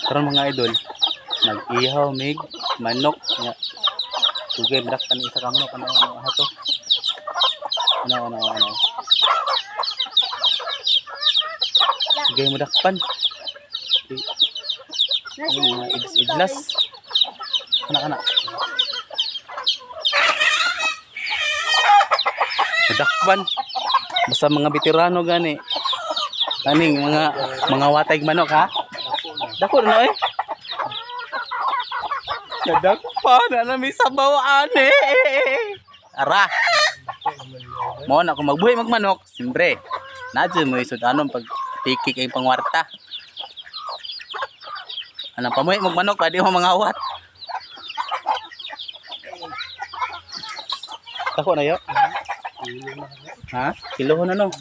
Karon mga idol, nag-ihaw mig manok nya. Tugay madak pan isa ka manok ano hato. Ano. Tugay madak pan. Ano mga idlas. Kana. Madakpan. Basta mga veterano gani. Kaning mga watay manok ha. Dako na eh. Nadakpan na may sabaw ani. Ara. Mo na kung magbuhi magmanok, siyempre. Nadyo mo isod anon pag tikik ay pangwarta. Anong pamuhi magmanok pa di mo mangawat. Dako na yo. Ha? Kilo na no.